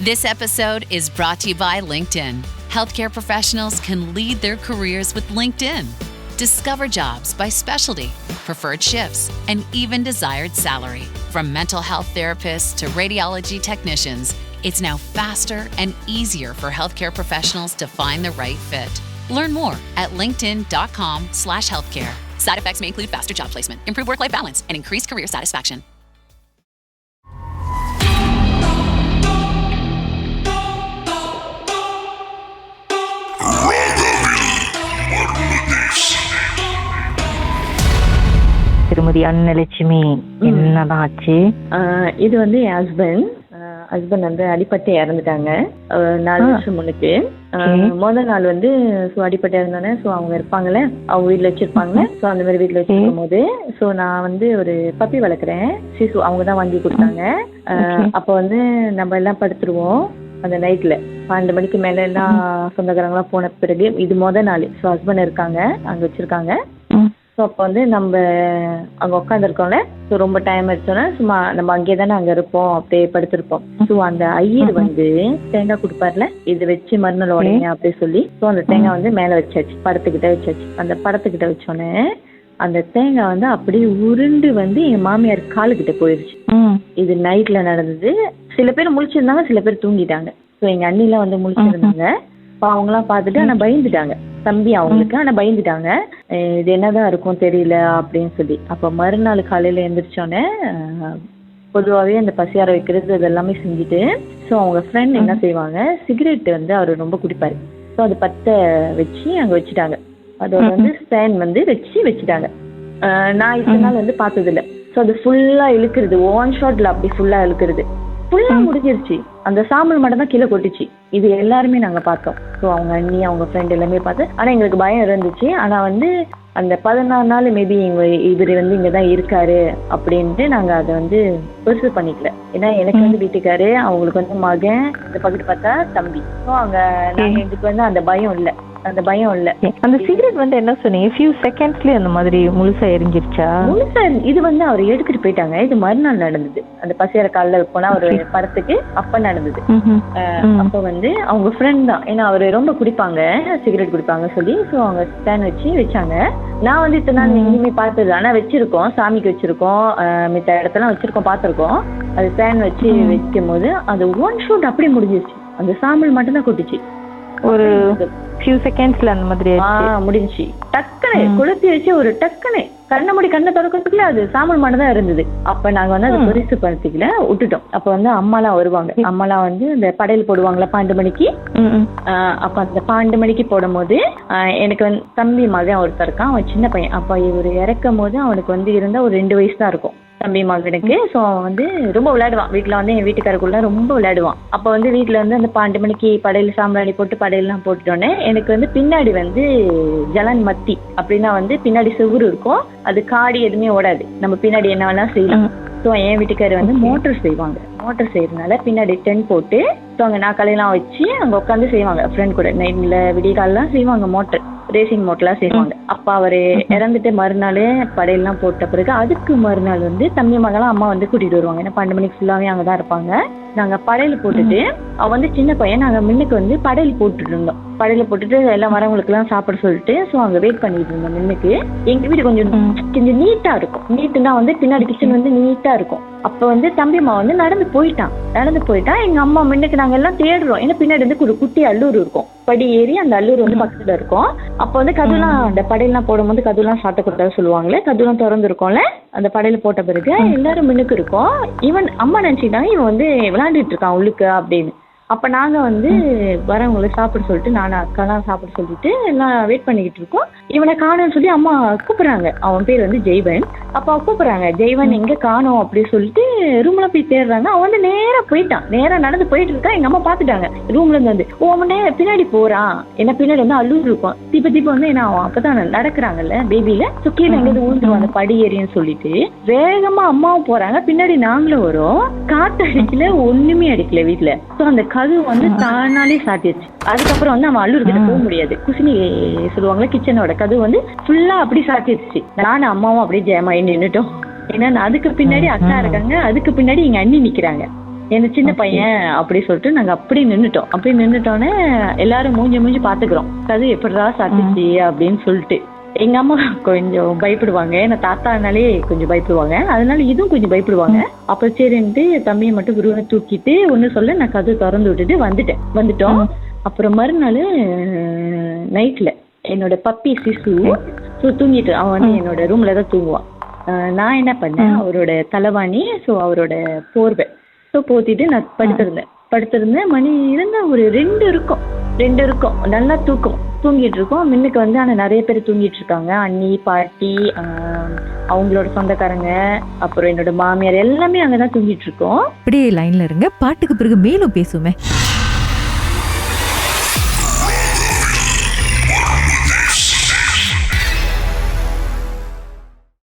This episode is brought to you by LinkedIn. Healthcare professionals can lead their careers with LinkedIn. Discover jobs by specialty, preferred shifts, and even desired salary. From mental health therapists to radiology technicians, it's now faster and easier for healthcare professionals to find the right fit. Learn more at linkedin.com/healthcare. Side effects may include faster job placement, improved work-life balance, and increased career satisfaction. திருமதி அன்னலட்சுமி என்னதான் ஆச்சு? இது வந்து என் husband வந்து அடிப்பட்டு இறந்துட்டாங்க 4 வருஷம் முன்னுக்கு. முதல் நாள் வந்து அடிப்பட்டு இறந்தானே, அவங்க இருப்பாங்கல்ல, அவங்க வீட்டில் வச்சிருப்பாங்க. அந்த மாதிரி வீட்டில் வச்சிருக்கும் போது நான் வந்து ஒரு பப்பி வளர்க்குறேன், சிசு. அவங்க தான் வாங்கி கொடுத்தாங்க. அப்போ வந்து நம்ம எல்லாம் படுத்துருவோம் அந்த நைட்ல 12 மணிக்கு மேல எல்லாம் சொந்தக்காரங்களாம் போன பிறகு. இது முதல் நாள். ஹஸ்பண்ட் இருக்காங்க, அங்கே வச்சிருக்காங்க. அப்போ வந்து நம்ம அங்கே உட்காந்துருக்கோம்ல, ரொம்ப டைம் ஆயிடுச்சோன்னா சும்மா நம்ம அங்கேயே தானே அங்கே இருப்போம், அப்படியே படுத்திருப்போம். அந்த ஐயர் வந்து தேங்காய் கொடுப்பார்ல, இது வச்சு மறுநாள் உடைங்க அப்படி சொல்லி. அந்த தேங்காய் வந்து மேலே வச்சாச்சு, படத்துக்கிட்ட வச்சாச்சு. அந்த படத்துக்கிட்ட வச்சோன்னே அந்த தேங்காய் வந்து அப்படியே உருண்டு வந்து என் மாமியார் காலுக்கிட்ட போயிடுச்சு. இது நைட்ல நடந்தது. சில பேர் முழிச்சிருந்தாங்க, சில பேர் தூங்கிட்டாங்க. எங்க அண்ணிலாம் வந்து முழிச்சிருந்தாங்க. அவங்களாம் பார்த்துட்டு ஆனால் பயந்துட்டாங்க, தம்பி அவங்களுக்கு. ஆனால் பயந்துட்டாங்க, இது என்னதான் இருக்கும் தெரியல அப்படின்னு சொல்லி. அப்போ மறுநாள் காலையில் எழுந்திரிச்சோன்னே பொதுவாகவே அந்த பசியார வைக்கிறது இதெல்லாமே செஞ்சுட்டு அவங்க ஃப்ரெண்ட் என்ன செய்வாங்க, சிகரெட் வந்து அவர் ரொம்ப குடிப்பார். அது பற்ற வச்சு அங்கே வச்சுட்டாங்க. அதோட வந்து ஸ்டாண்ட் வந்து வச்சுட்டாங்க. நான் இத்தனை நாள் வந்து பார்த்ததில்ல. அது ஃபுல்லாக இழுக்கிறது, ஒன் ஷாட்ல அப்படி ஃபுல்லாக இழுக்கிறது. ஃபுல்லாக முடிஞ்சிருச்சு. அந்த சாம்பல் மட்டும் தான் கீழே கொட்டுச்சு. இது எல்லாருமே நாங்கள் பார்த்தோம். அவங்க அண்ணி, அவங்க ஃப்ரெண்ட் எல்லாமே பார்த்து. ஆனால் எங்களுக்கு பயம் இருந்துச்சு. ஆனால் வந்து அந்த 14 நாள் மேபி இவர் வந்து இங்கே தான் இருக்காரு அப்படின்ட்டு நாங்கள் அதை வந்து பெருசு பண்ணிக்கல. ஏன்னா எனக்கு வந்து வீட்டுக்காரு, அவங்களுக்கு வந்து மகன், இந்த பக்கத்து பார்த்தா தம்பி. நாங்கள் இதுக்கு வந்து அந்த பயம் இல்லை. அந்த சிகரெட் வந்து என்ன சொன்னீங்க, ஃபியூ செகண்ட்ஸ்ல அந்த மாதிரி முழுசா எரிஞ்சிருச்சா? இது வந்து அவர் எடுத்துட்டு போயிட்டாங்க. இது மறுநாள் நடந்தது. அந்த பசியார காலில் போனா ஒரு படத்துக்கு அப்ப நடந்தது. அப்ப வந்து அவங்க ஃப்ரெண்ட் தான், ஏன்னா அவரு ரொம்ப குடிப்பாங்க, சிகரெட் குடிப்பாங்க சொல்லி. அவங்க ஸ்டாண்ட் வச்சாங்க. நான் வந்து இத்தனை நாள் எங்கேயுமே பார்த்தது, ஆனா வச்சிருக்கோம், சாமிக்கு வச்சிருக்கோம், மித்த இடத்தெல்லாம் வச்சிருக்கோம், பார்த்துருக்கோம். அது ஸ்டாண்ட் வச்சு வைக்கும் போது அது ஒன் ஷூட் அப்படியே முடிஞ்சிருச்சு. அந்த சாம்பல் மட்டும் தான் கொட்டுச்சு. ஒரு ஃபியூ செகண்ட்ஸ்ல அந்த மாதிரி முடிஞ்சு டக்குனு கொளுத்தி வச்சு ஒரு டக்குனு கண்ணை தொடக்கிறதுக்குள்ள அது சாம்பல் மட்டும் தான் இருந்தது. அப்ப நாங்க வந்து அதை பெருசு படுத்திக்கல, விட்டுட்டோம். அப்ப வந்து அம்மாலாம் வருவாங்க. அம்மாலாம் வந்து இந்த படையல் போடுவாங்களா 12 மணிக்கு. அப்ப அந்த 12 மணிக்கு போடும் போது எனக்கு வந்து தம்பி மகன் ஒருத்தர் இருக்கான், அவன் சின்ன பையன். அப்ப இவர் இறக்கும் போது அவனுக்கு வந்து இருந்தா ஒரு 2 வயசு தான் இருக்கும் தம்பி மகனுக்கு. அவன் வந்து ரொம்ப விளையாடுவான். வீட்டுல வந்து என் வீட்டுக்காரக்குள்ள ரொம்ப விளையாடுவான். அப்ப வந்து வீட்டுல வந்து அந்த 12 மணிக்கு படையல் சாம்பிராணி போட்டு படையெல்லாம் போட்டுட்டோன்னே எனக்கு வந்து பின்னாடி வந்து ஜலன் மத்தி அப்படின்னா வந்து பின்னாடி செவுரு இருக்கும், அது காடி எதுவுமே ஓடாது, நம்ம பின்னாடி என்ன வேணா செய்யலாம். என் வீட்டுக்காரர் வந்து மோட்டர் செய்வாங்க. மோட்டர் செய்யறதுனால பின்னாடி டென்ட் போட்டு அங்க நாக்காலையெல்லாம் வச்சு அங்க உட்காந்து செய்வாங்க ஃப்ரெண்ட் கூட. நைட்ல விடிய காலெல்லாம் செய்வாங்க, மோட்டர் ரேசிங் மோட்டர்லாம் செய்வாங்க. அப்ப அவரு இறந்துட்டு மறுநாள் படையெல்லாம் போட்ட பிறகு அதுக்கு மறுநாள் வந்து தம்பி மகளாம் அம்மா வந்து கூட்டிட்டு வருவாங்க. ஏன்னா 12 மணிக்கு ஃபுல்லாவே அங்கதான் இருப்பாங்க. நாங்க படையல் போட்டுட்டு, அவன் வந்து சின்ன பையன், நாங்க முன்னுக்கு வந்து படையல் போட்டுட்டு இருந்தோம். படையில போட்டுட்டு எல்லாம் வரவங்களுக்கு எல்லாம் சாப்பிட சொல்லிட்டு அங்க வெயிட் பண்ணிட்டு இருந்தோம் முன்னுக்கு. எங்க வீடு கொஞ்சம் நீட்டா இருக்கும். நீட்டுனா வந்து பின்னாடி கிச்சன் வந்து நீட்டா இருக்கும். அப்ப வந்து தம்பி அம்மா வந்து நடந்து போயிட்டான். எங்க அம்மா முன்னுக்கு நாங்க எல்லாம் தேடுறோம். ஏன்னா பின்னாடி வந்து ஒரு குட்டி அல்லூர் இருக்கும், படி ஏறி அந்த அல்லூர் வந்து பக்கத்துல இருக்கும். அப்ப வந்து கதுலாம் அந்த படையெல்லாம் போடும்போது கதுலாம் சாப்பிடக்கூடாது சொல்லுவாங்களே, கதுலாம் திறந்து இருக்கும்ல. அந்த படையில போட்ட பிறகு எல்லாரும் முன்னுக்கு இருக்கோம். இவன் அம்மா நினைச்சுட்டாங்க இவன் வந்து விளையாண்டுட்டு இருக்கான் உள்ளுக்கு அப்படின்னு. அப்ப நாங்க வந்து வரவங்களை சாப்பிட சொல்லிட்டு, நானும் அக்காலாம் சாப்பிட சொல்லிட்டு எல்லாம் வெயிட் பண்ணிக்கிட்டு இருக்கோம். இவனை காணோம்னு சொல்லி அம்மா கூப்பிடுறாங்க. அவன் பேர் வந்து ஜெய்வன். அப்ப கூப்பிடுறாங்க, ஜெய்வன் எங்க காணோம் அப்படின்னு சொல்லிட்டு ரூம்ல போய் தேடுறாங்க. அவன் வந்து நேரா போயிட்டான், நேரா நடந்து போயிட்டு இருக்கான். எங்க அம்மா பாத்துட்டாங்க ரூம்ல இருந்து வந்து, அவன் பின்னாடி போறான். ஏன்னா பின்னாடி வந்து அல்லூர் இருக்கும். தீப்ப வந்து ஏன்னா அவன் அப்பதான் நடக்கிறாங்கல்ல பேபியில, கீழே எங்க ஊந்துருவான் அந்த படி ஏறின்னு சொல்லிட்டு வேகமா அம்மாவும் போறாங்க, பின்னாடி நாங்களும் வரோம். காத்து அடிக்கல, ஒண்ணுமே அடிக்கல வீட்டுல. அந்த கது வந்து தானாலே சாத்திடுச்சு. அதுக்கப்புறம் வந்து அவன் அல்லூர் கிட்ட போக முடியாது. குசினி சொல்லுவாங்களா, கிச்சனோட கது வந்து ஃபுல்லா அப்படி சாத்திடுச்சு. நானும் அம்மாவும் அப்படியே ஜெயமாயி நின்னுட்டோம். ஏன்னா அதுக்கு பின்னாடி அக்கா இருக்காங்க, அதுக்கு பின்னாடி எங்க அண்ணி நிக்கிறாங்க. என்ன சின்ன பையன் அப்படி சொல்லிட்டு நாங்க அப்படி நின்னுட்டோன்னே எல்லாரும் மூஞ்சி பாத்துக்கிறோம். அது எப்படிடா சாப்பிட்டுச்சு அப்படின்னு சொல்லிட்டு. எங்க அம்மா கொஞ்சம் பயப்படுவாங்க, ஏன்னா தாத்தானாலே கொஞ்சம் பயப்படுவாங்க, அதனால இதுவும் கொஞ்சம் பயப்படுவாங்க. அப்ப சரின்ட்டு தம்பியை மட்டும் குருவை தூக்கிட்டு ஒண்ணு சொல்ல நான் கதவு திறந்து விட்டுட்டு வந்துட்டோம். அப்புறம் மறுநாள் நைட்ல என்னோட பப்பி சிசு தூங்கிட்டு, அவன் வந்து என்னோட ரூம்ல தான் தூங்குவான். நான் என்ன பண்ணேன், அவரோட தலைவாணி அவரோட போர்வை போத்திட்டு நான் படுத்திருந்தேன். மணி இருந்தா ஒரு 2 இருக்கும், நல்லா தூங்கிட்டு இருக்கோம். முன்னுக்கு வந்து ஆனா நிறைய பேர் தூங்கிட்டு இருக்காங்க. அண்ணி, பாட்டி, அவங்களோட சொந்தக்காரங்க, அப்புறம் என்னோட மாமியார் எல்லாமே அங்கதான் தூங்கிட்டு இருக்கோம். அப்படியே லைன்ல இருங்க, பாட்டுக்கு பிறகு மேலும் பேசுவோமே.